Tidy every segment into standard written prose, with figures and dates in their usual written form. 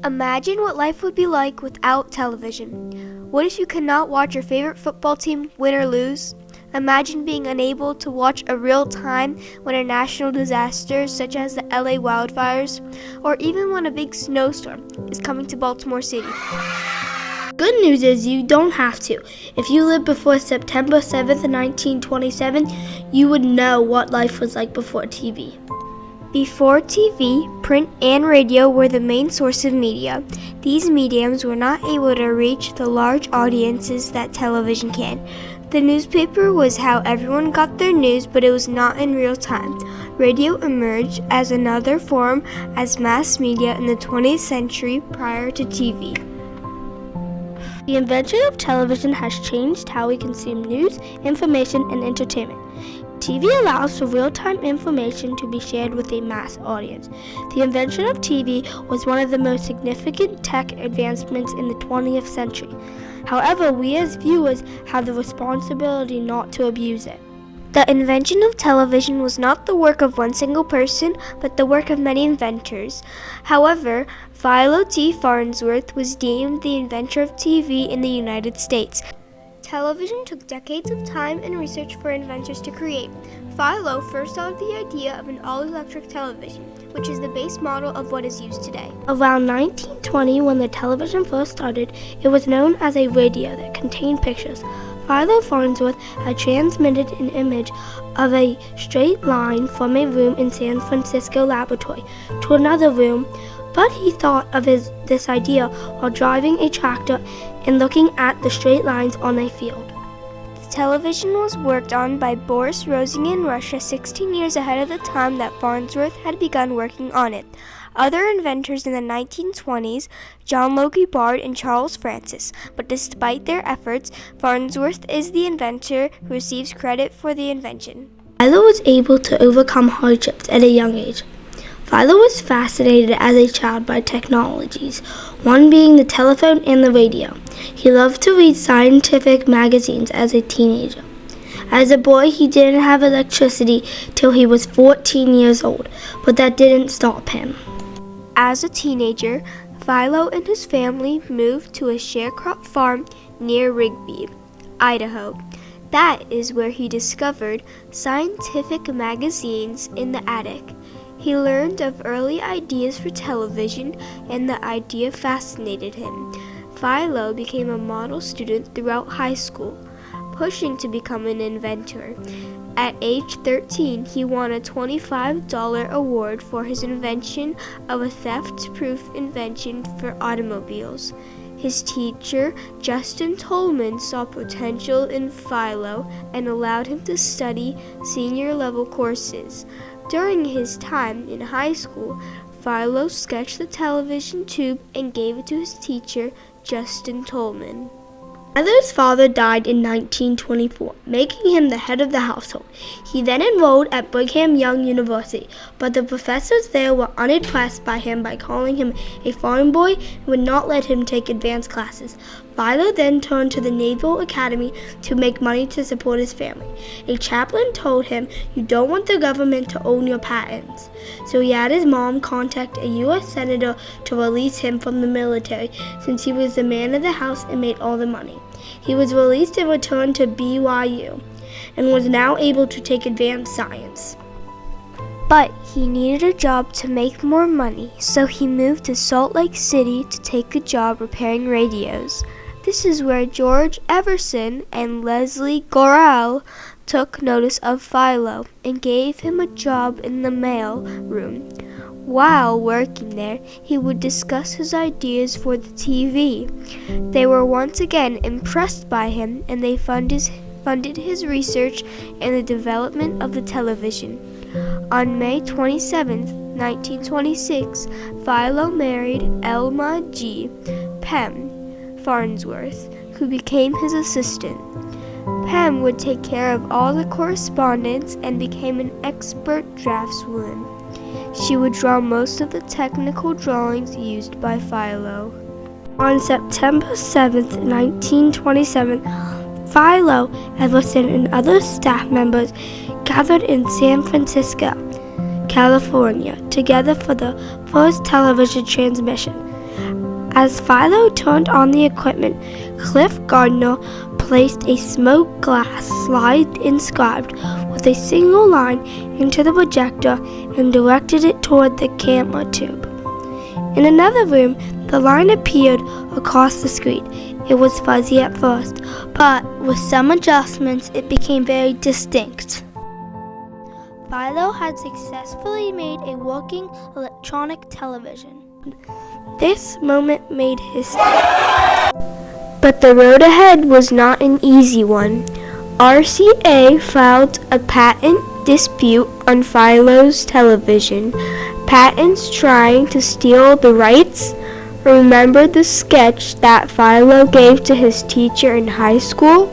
Imagine what life would be like without television. What if you cannot watch your favorite football team win or lose? Imagine being unable to watch a real time when a national disaster such as the LA wildfires, or even when a big snowstorm is coming to Baltimore City. Good news is you don't have to. If you lived before September 7th, 1927, you would know what life was like before TV. Before TV, print and radio were the main source of media. These mediums were not able to reach the large audiences that television can. The newspaper was how everyone got their news, but it was not in real time. Radio emerged as another form as mass media in the 20th century prior to TV. The invention of television has changed how we consume news, information, and entertainment. TV allows for real-time information to be shared with a mass audience. The invention of TV was one of the most significant tech advancements in the 20th century. However, we as viewers have the responsibility not to abuse it. The invention of television was not the work of one single person, but the work of many inventors. However, Philo T. Farnsworth was deemed the inventor of TV in the United States. Television took decades of time and research for inventors to create. Philo first thought of the idea of an all-electric television, which is the base model of what is used today. Around 1920, when the television first started, it was known as a radio that contained pictures. Philo Farnsworth had transmitted an image of a straight line from a room in San Francisco laboratory to another room, but he thought of this idea while driving a tractor and looking at the straight lines on a field. The television was worked on by Boris Rosing in Russia 16 years ahead of the time that Farnsworth had begun working on it. Other inventors in the 1920s, John Logie Bard and Charles Francis, but despite their efforts, Farnsworth is the inventor who receives credit for the invention. Philo was able to overcome hardships at a young age. Philo was fascinated as a child by technologies, one being the telephone and the radio. He loved to read scientific magazines as a teenager. As a boy, he didn't have electricity till he was 14 years old, but that didn't stop him. As a teenager, Philo and his family moved to a sharecrop farm near Rigby, Idaho. That is where he discovered scientific magazines in the attic. He learned of early ideas for television, and the idea fascinated him. Philo became a model student throughout high school, pushing to become an inventor. At age 13, he won a $25 award for his invention of a theft-proof invention for automobiles. His teacher, Justin Tolman, saw potential in Philo and allowed him to study senior-level courses. During his time in high school, Philo sketched the television tube and gave it to his teacher, Justin Tolman. Philo's father died in 1924, making him the head of the household. He then enrolled at Brigham Young University, but the professors there were unimpressed by him by calling him a farm boy and would not let him take advanced classes. Philo then turned to the Naval Academy to make money to support his family. A chaplain told him, "You don't want the government to own your patents." So he had his mom contact a U.S. senator to release him from the military, since he was the man of the house and made all the money. He was released and returned to BYU, and was now able to take advanced science. But he needed a job to make more money, so he moved to Salt Lake City to take a job repairing radios. This is where George Everson and Leslie Gorel took notice of Philo and gave him a job in the mail room. While working there, he would discuss his ideas for the TV. They were once again impressed by him, and they funded his research and the development of the television. On May 27, 1926, Philo married Elma G. Pem Farnsworth, who became his assistant. Pem would take care of all the correspondence and became an expert draftswoman. She would draw most of the technical drawings used by Philo. On September 7, 1927, Philo, Everson, and other staff members gathered in San Francisco, California, together for the first television transmission. As Philo turned on the equipment, Cliff Gardner placed a smoke glass slide inscribed with a single line into the projector and directed it toward the camera tube. In another room, the line appeared across the screen. It was fuzzy at first, but with some adjustments, it became very distinct. Philo had successfully made a working electronic television. This moment made history. But the road ahead was not an easy one. RCA filed a patent dispute on Philo's television. Patents trying to steal the rights. Remember the sketch that Philo gave to his teacher in high school?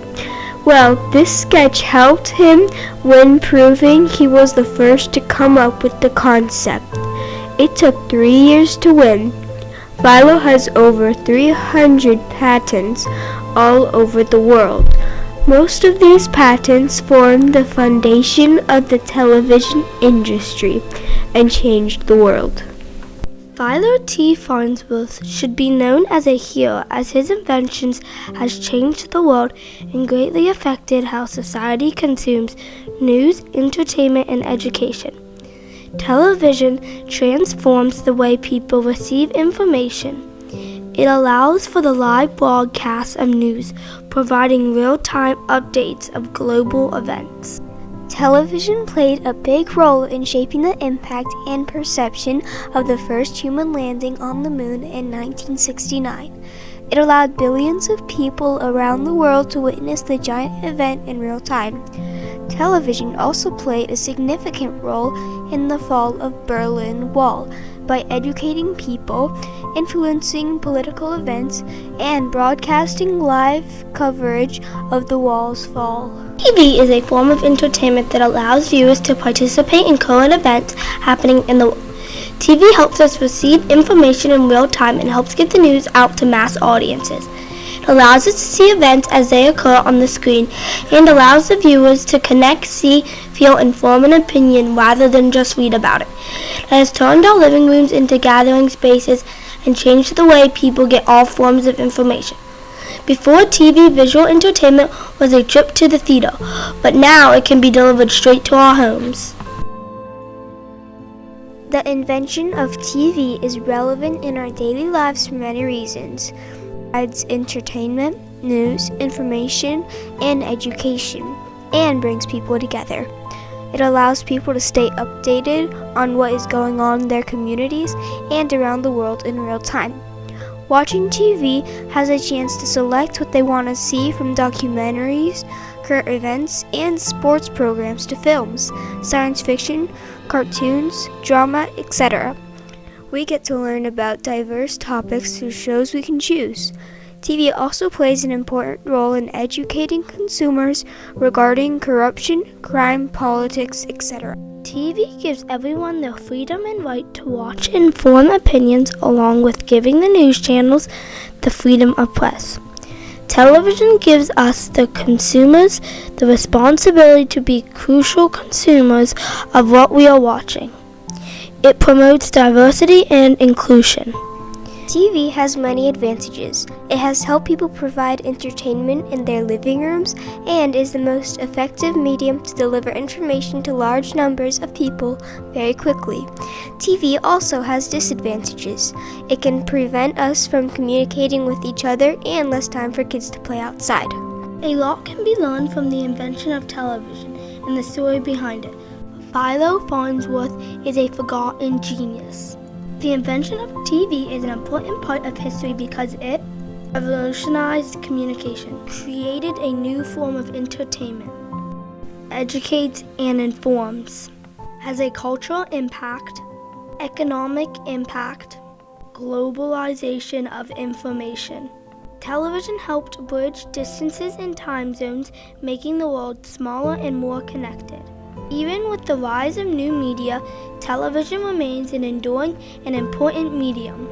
Well, this sketch helped him win, proving he was the first to come up with the concept. It took 3 years to win. Philo has over 300 patents all over the world. Most of these patents formed the foundation of the television industry and changed the world. Philo T. Farnsworth should be known as a hero, as his inventions has changed the world and greatly affected how society consumes news, entertainment, and education. Television transforms the way people receive information. It allows for the live broadcast of news, providing real-time updates of global events. Television played a big role in shaping the impact and perception of the first human landing on the moon in 1969. It allowed billions of people around the world to witness the giant event in real time. Television also played a significant role in the fall of Berlin Wall by educating people, influencing political events, and broadcasting live coverage of the wall's fall. TV is a form of entertainment that allows viewers to participate in current events happening in the world. TV helps us receive information in real time and helps get the news out to mass audiences. It allows us to see events as they occur on the screen and allows the viewers to connect, see, feel, and form an opinion rather than just read about it. It has turned our living rooms into gathering spaces and changed the way people get all forms of information. Before TV, visual entertainment was a trip to the theater, but now it can be delivered straight to our homes. The invention of TV is relevant in our daily lives for many reasons. It provides entertainment, news, information, and education, and brings people together. It allows people to stay updated on what is going on in their communities and around the world in real time. Watching TV has a chance to select what they want to see, from documentaries, current events, and sports programs to films, science fiction, cartoons, drama, etc. We get to learn about diverse topics through shows we can choose. TV also plays an important role in educating consumers regarding corruption, crime, politics, etc. TV gives everyone the freedom and right to watch and form opinions, along with giving the news channels the freedom of press. Television gives us, the consumers, the responsibility to be crucial consumers of what we are watching. It promotes diversity and inclusion. TV has many advantages. It has helped people provide entertainment in their living rooms and is the most effective medium to deliver information to large numbers of people very quickly. TV also has disadvantages. It can prevent us from communicating with each other and less time for kids to play outside. A lot can be learned from the invention of television and the story behind it. Philo Farnsworth is a forgotten genius. The invention of TV is an important part of history because it revolutionized communication, created a new form of entertainment, educates and informs, has a cultural impact, economic impact, globalization of information. Television helped bridge distances and time zones, making the world smaller and more connected. Even with the rise of new media, television remains an enduring and important medium.